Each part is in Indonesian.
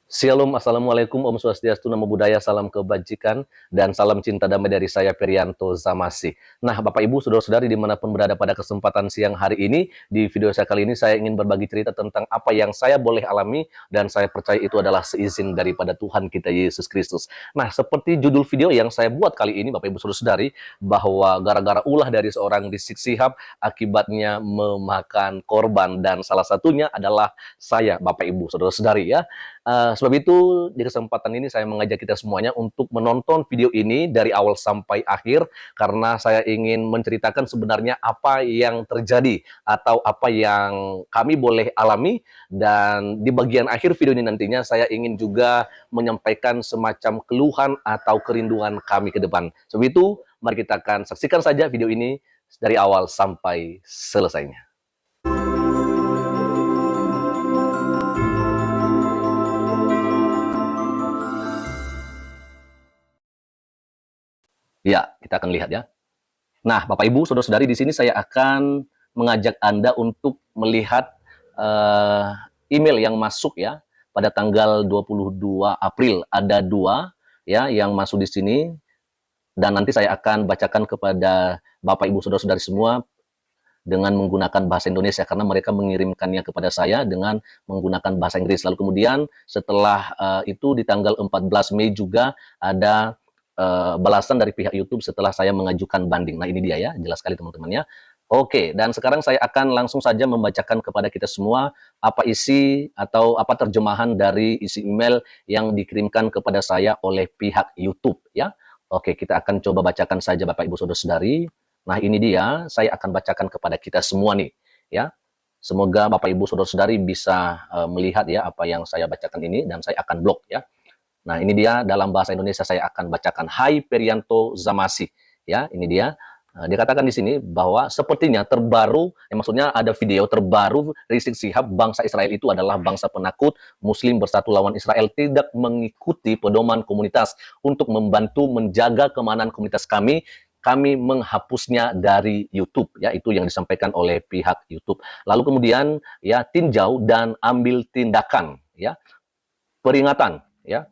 Shalom, Assalamualaikum, Om Swastiastu, Namo Buddhaya, salam kebajikan, dan salam cinta damai dari saya, Perianto Zamasi. Nah, Bapak Ibu, Saudara-saudari dimanapun berada pada kesempatan siang hari ini, di video saya kali ini saya ingin berbagi cerita tentang apa yang saya boleh alami, dan saya percaya itu adalah seizin daripada Tuhan kita, Yesus Kristus. Nah, seperti judul video yang saya buat kali ini, Bapak Ibu Saudara-saudari, bahwa gara-gara ulah dari seorang Rizik Syihab, akibatnya memakan korban, dan salah satunya adalah saya, Bapak Ibu Saudara-saudari ya. Sebab itu di kesempatan ini saya mengajak kita semuanya untuk menonton video ini dari awal sampai akhir karena saya ingin menceritakan sebenarnya apa yang terjadi atau apa yang kami boleh alami, dan di bagian akhir video ini nantinya saya ingin juga menyampaikan semacam keluhan atau kerinduan kami ke depan. Sebab itu mari kita akan saksikan saja video ini dari awal sampai selesainya. Ya, kita akan lihat ya. Nah, Bapak Ibu, Saudara-saudari, di sini saya akan mengajak Anda untuk melihat uh, email yang masuk ya pada tanggal 22 April. Ada dua ya yang masuk di sini, dan nanti saya akan bacakan kepada Bapak Ibu Saudara-saudari semua dengan menggunakan bahasa Indonesia karena mereka mengirimkannya kepada saya dengan menggunakan bahasa Inggris. Lalu kemudian setelah itu di tanggal 14 Mei juga ada balasan dari pihak YouTube setelah saya mengajukan banding. Nah, ini dia ya, jelas sekali teman-teman ya. Oke, dan sekarang saya akan langsung saja membacakan kepada kita semua apa isi atau apa terjemahan dari isi email yang dikirimkan kepada saya oleh pihak YouTube ya. Oke, kita akan coba bacakan saja Bapak Ibu Saudara-saudari. Nah, ini dia, saya akan bacakan kepada kita semua nih ya. Semoga Bapak Ibu Saudara-saudari bisa melihat ya apa yang saya bacakan ini, dan saya akan blok ya. Nah, ini dia dalam bahasa Indonesia saya akan bacakan. Hai Perianto Zamasi. Ya, ini dia. Dikatakan di sini bahwa sepertinya terbaru, maksudnya ada video terbaru Rizik Syihab, bangsa Israel itu adalah bangsa penakut, Muslim bersatu lawan Israel, tidak mengikuti pedoman komunitas untuk membantu menjaga keamanan komunitas kami menghapusnya dari YouTube ya, itu yang disampaikan oleh pihak YouTube. Lalu kemudian ya, tinjau dan ambil tindakan ya, peringatan ya.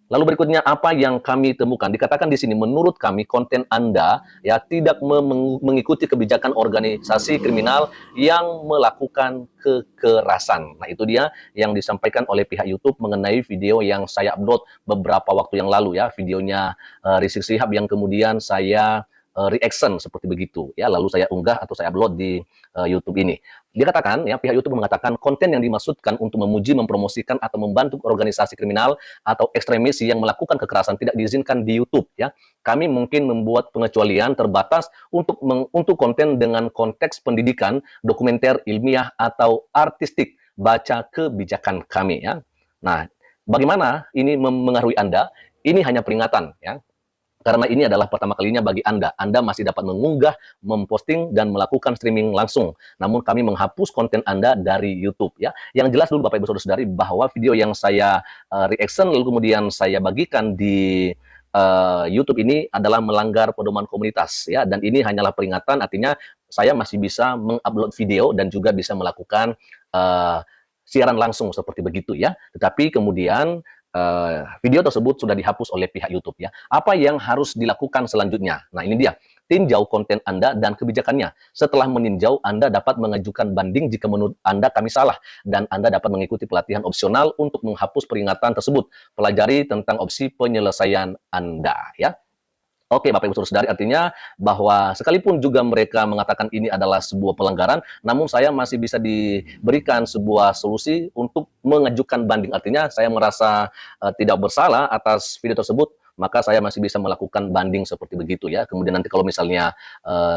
Lalu berikutnya apa yang kami temukan? Dikatakan di sini, menurut kami konten Anda ya tidak mengikuti kebijakan organisasi kriminal yang melakukan kekerasan. Nah, itu dia yang disampaikan oleh pihak YouTube mengenai video yang saya upload beberapa waktu yang lalu ya, videonya Rizik Syihab yang kemudian saya reaction seperti begitu ya, lalu saya unggah atau saya upload di YouTube ini. Dikatakan ya, pihak YouTube mengatakan konten yang dimaksudkan untuk memuji, mempromosikan atau membantu organisasi kriminal atau ekstremis yang melakukan kekerasan tidak diizinkan di YouTube ya. Kami mungkin membuat pengecualian terbatas untuk konten dengan konteks pendidikan, dokumenter, ilmiah atau artistik. Baca kebijakan kami ya. Nah, bagaimana ini mempengaruhi Anda? Ini hanya peringatan ya. Karena ini adalah pertama kalinya bagi Anda. Anda masih dapat mengunggah, memposting, dan melakukan streaming langsung. Namun kami menghapus konten Anda dari YouTube ya. Yang jelas dulu Bapak Ibu Saudara-saudari bahwa video yang saya reaction lalu kemudian saya bagikan di YouTube ini adalah melanggar pedoman komunitas ya, dan ini hanyalah peringatan, artinya saya masih bisa mengupload video dan juga bisa melakukan siaran langsung seperti begitu ya. Tetapi kemudian video tersebut sudah dihapus oleh pihak YouTube ya. Apa yang harus dilakukan selanjutnya? Nah, ini dia. Tinjau konten Anda dan kebijakannya. Setelah meninjau, Anda dapat mengajukan banding jika menurut Anda kami salah, dan Anda dapat mengikuti pelatihan opsional untuk menghapus peringatan tersebut. Pelajari tentang opsi penyelesaian Anda ya. Oke, Bapak Ibu Saudara-saudari, artinya bahwa sekalipun juga mereka mengatakan ini adalah sebuah pelanggaran, namun saya masih bisa diberikan sebuah solusi untuk mengajukan banding. Artinya saya merasa tidak bersalah atas video tersebut, maka saya masih bisa melakukan banding seperti begitu ya. Kemudian nanti kalau misalnya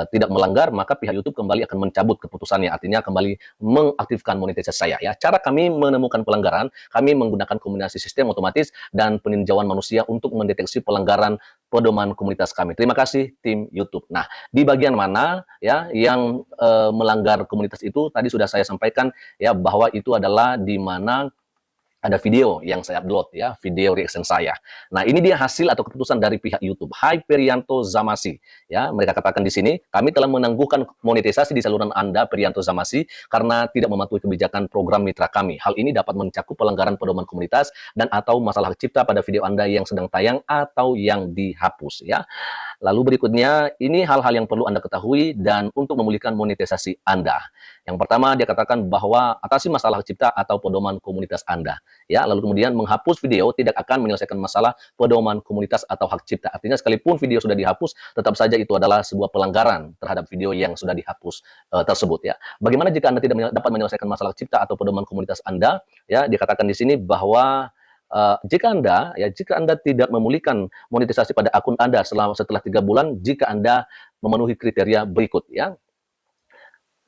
tidak melanggar, maka pihak YouTube kembali akan mencabut keputusannya, artinya kembali mengaktifkan monetisasi saya ya. Cara kami menemukan pelanggaran, kami menggunakan kombinasi sistem otomatis dan peninjauan manusia untuk mendeteksi pelanggaran pedoman komunitas kami. Terima kasih tim YouTube. Nah, di bagian mana ya yang melanggar komunitas itu tadi sudah saya sampaikan ya, bahwa itu adalah di mana ada video yang saya upload ya, video reaction saya. Nah, ini dia hasil atau keputusan dari pihak YouTube. Hai Perianto Zamasi, ya, mereka katakan di sini, kami telah menangguhkan monetisasi di saluran Anda Perianto Zamasi karena tidak mematuhi kebijakan program mitra kami. Hal ini dapat mencakup pelanggaran pedoman komunitas dan atau masalah hak cipta pada video Anda yang sedang tayang atau yang dihapus ya. Lalu berikutnya, ini hal-hal yang perlu Anda ketahui dan untuk memulihkan monetisasi Anda. Yang pertama, dia katakan bahwa atasi masalah hak cipta atau pedoman komunitas Anda. Ya, lalu kemudian menghapus video tidak akan menyelesaikan masalah pedoman komunitas atau hak cipta. Artinya sekalipun video sudah dihapus, tetap saja itu adalah sebuah pelanggaran terhadap video yang sudah dihapus tersebut ya. Bagaimana jika Anda tidak dapat menyelesaikan masalah hak cipta atau pedoman komunitas Anda? Ya, dikatakan di sini bahwa jika Anda tidak memulihkan monetisasi pada akun Anda setelah 3 bulan, jika Anda memenuhi kriteria berikut ya.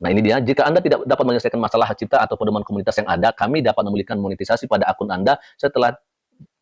Nah, ini dia, jika Anda tidak dapat menyelesaikan masalah hak cipta atau pedoman komunitas yang ada, kami dapat memulihkan monetisasi pada akun Anda setelah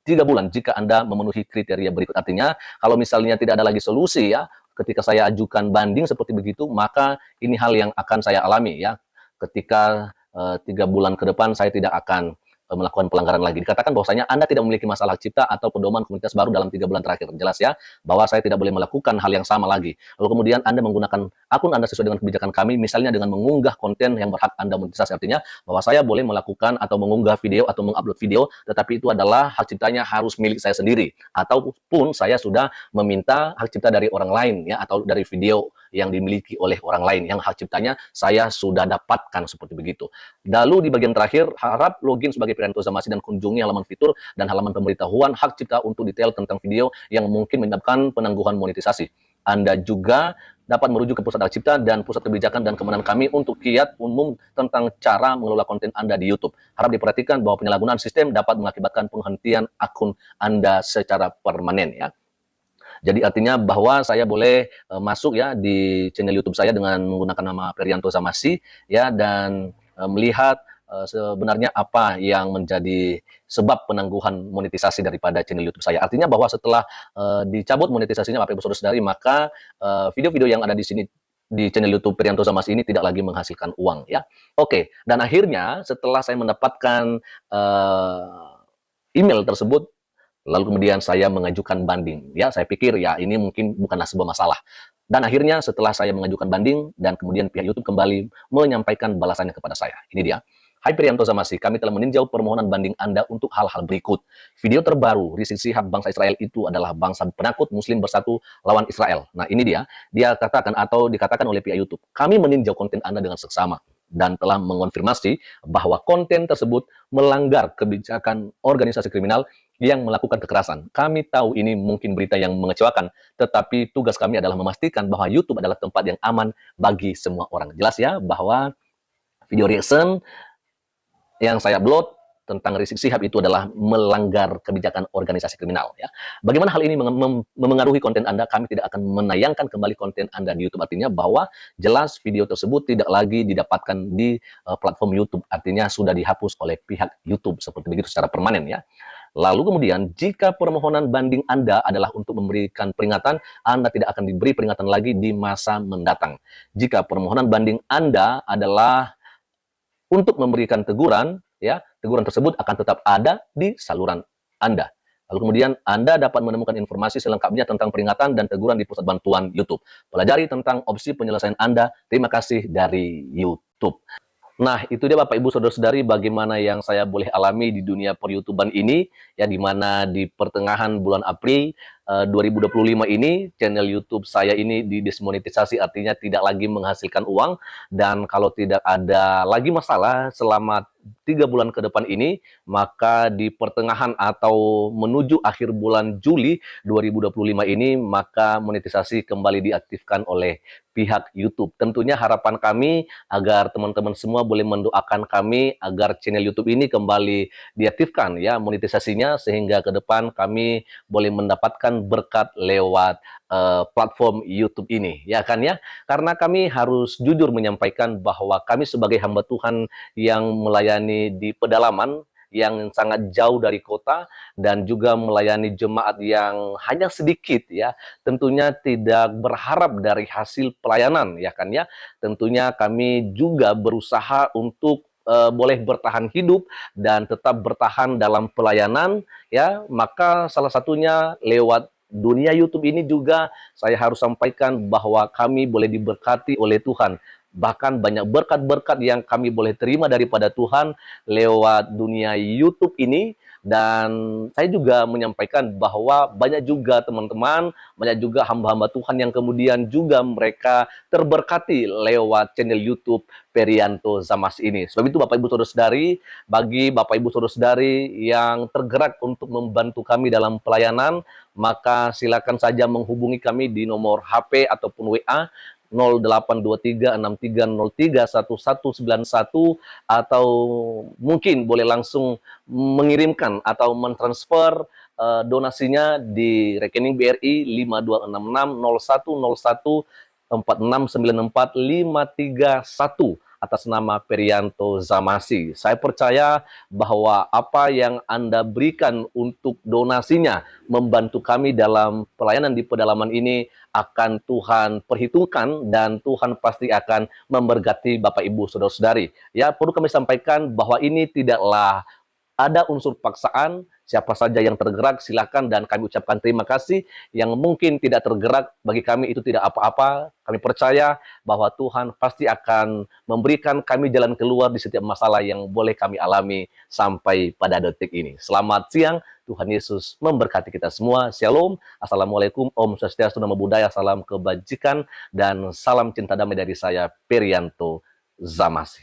3 bulan jika Anda memenuhi kriteria berikut. Artinya, kalau misalnya tidak ada lagi solusi ya, ketika saya ajukan banding seperti begitu, maka ini hal yang akan saya alami ya. Ketika 3 bulan ke depan saya tidak akan melakukan pelanggaran lagi. Dikatakan bahwasanya Anda tidak memiliki masalah hak cipta atau pedoman komunitas baru dalam 3 bulan terakhir. Jelas ya, bahwa saya tidak boleh melakukan hal yang sama lagi. Lalu kemudian Anda menggunakan akun Anda sesuai dengan kebijakan kami, misalnya dengan mengunggah konten yang berhak Anda monetisasi. Artinya bahwa saya boleh melakukan atau mengunggah video atau mengupload video, tetapi itu adalah hak ciptanya harus milik saya sendiri. Ataupun saya sudah meminta hak cipta dari orang lain ya, atau dari video yang dimiliki oleh orang lain yang hak ciptanya saya sudah dapatkan seperti begitu. Lalu di bagian terakhir, harap login sebagai Perianto Zamasi dan kunjungi halaman fitur dan halaman pemberitahuan hak cipta untuk detail tentang video yang mungkin menyebabkan penangguhan monetisasi. Anda juga dapat merujuk ke Pusat Hak Cipta dan Pusat Kebijakan dan Keamanan kami untuk kiat umum tentang cara mengelola konten Anda di YouTube. Harap diperhatikan bahwa penyalahgunaan sistem dapat mengakibatkan penghentian akun Anda secara permanen ya. Jadi artinya bahwa saya boleh masuk ya di channel YouTube saya dengan menggunakan nama Perianto Zamasi ya, dan melihat sebenarnya apa yang menjadi sebab penangguhan monetisasi daripada channel YouTube saya. Artinya bahwa setelah dicabut monetisasinya Bapak Ibu Saudara-saudari, maka video-video yang ada di sini di channel YouTube Perianto Zamasi ini tidak lagi menghasilkan uang ya. Oke, dan akhirnya setelah saya mendapatkan email tersebut, lalu kemudian saya mengajukan banding. Ya, saya pikir ya ini mungkin bukanlah sebuah masalah. Dan akhirnya setelah saya mengajukan banding dan kemudian pihak YouTube kembali menyampaikan balasannya kepada saya. Ini dia. Hai Perianto Zamasi, kami telah meninjau permohonan banding Anda untuk hal-hal berikut. Video terbaru, Rizik Syihab bangsa Israel itu adalah bangsa penakut Muslim bersatu lawan Israel. Nah ini dia, katakan atau dikatakan oleh pihak YouTube, kami meninjau konten Anda dengan seksama dan telah mengonfirmasi bahwa konten tersebut melanggar kebijakan organisasi kriminal yang melakukan kekerasan. Kami tahu ini mungkin berita yang mengecewakan, tetapi tugas kami adalah memastikan bahwa YouTube adalah tempat yang aman bagi semua orang. Jelas ya bahwa video reaction yang saya upload tentang Rizik Syihab itu adalah melanggar kebijakan organisasi kriminal ya. Bagaimana hal ini memengaruhi konten Anda? Kami tidak akan menayangkan kembali konten Anda di YouTube. Artinya bahwa jelas video tersebut tidak lagi didapatkan di platform YouTube. Artinya sudah dihapus oleh pihak YouTube seperti begitu secara permanen ya. Lalu kemudian jika permohonan banding Anda adalah untuk memberikan peringatan, Anda tidak akan diberi peringatan lagi di masa mendatang. Jika permohonan banding Anda adalah untuk memberikan teguran, ya, teguran tersebut akan tetap ada di saluran Anda. Lalu kemudian Anda dapat menemukan informasi selengkapnya tentang peringatan dan teguran di pusat bantuan YouTube. Pelajari tentang opsi penyelesaian Anda. Terima kasih dari YouTube. Nah, itu dia Bapak Ibu Saudara-saudari bagaimana yang saya boleh alami di dunia per-YouTuban ini, ya, di mana di pertengahan bulan April 2025 ini channel YouTube saya ini didesmonetisasi, artinya tidak lagi menghasilkan uang, dan kalau tidak ada lagi masalah selama 3 bulan ke depan ini, maka di pertengahan atau menuju akhir bulan Juli 2025 ini, maka monetisasi kembali diaktifkan oleh pihak YouTube. Tentunya harapan kami agar teman-teman semua boleh mendoakan kami agar channel YouTube ini kembali diaktifkan ya monetisasinya, sehingga ke depan kami boleh mendapatkan berkat lewat platform YouTube ini, ya kan ya. Karena kami harus jujur menyampaikan bahwa kami sebagai hamba Tuhan yang melayani di pedalaman yang sangat jauh dari kota dan juga melayani jemaat yang hanya sedikit ya, tentunya tidak berharap dari hasil pelayanan ya kan ya. Tentunya kami juga berusaha untuk boleh bertahan hidup dan tetap bertahan dalam pelayanan, ya, maka salah satunya lewat dunia YouTube ini juga saya harus sampaikan bahwa kami boleh diberkati oleh Tuhan. Bahkan banyak berkat-berkat yang kami boleh terima daripada Tuhan lewat dunia YouTube ini. Dan saya juga menyampaikan bahwa banyak juga teman-teman, banyak juga hamba-hamba Tuhan yang kemudian juga mereka terberkati lewat channel YouTube Perianto Zamas ini. Sebab itu Bapak Ibu Saudara-saudari, bagi Bapak Ibu Saudara-saudari yang tergerak untuk membantu kami dalam pelayanan, maka silakan saja menghubungi kami di nomor HP ataupun WA 082363031191, atau mungkin boleh langsung mengirimkan atau mentransfer donasinya di rekening BRI 5266010146945331 atas nama Perianto Zamasi. Saya percaya bahwa apa yang Anda berikan untuk donasinya membantu kami dalam pelayanan di pedalaman ini akan Tuhan perhitungkan, dan Tuhan pasti akan memberkati Bapak Ibu Saudara-saudari. Ya, perlu kami sampaikan bahwa ini tidaklah ada unsur paksaan. Siapa saja yang tergerak silakan, dan kami ucapkan terima kasih. Yang mungkin tidak tergerak, bagi kami itu tidak apa-apa. Kami percaya bahwa Tuhan pasti akan memberikan kami jalan keluar di setiap masalah yang boleh kami alami sampai pada detik ini. Selamat siang, Tuhan Yesus memberkati kita semua. Shalom, Assalamualaikum, Om Swastiastu, Namo Buddhaya, salam kebajikan, dan salam cinta damai dari saya, Perianto Zamasi.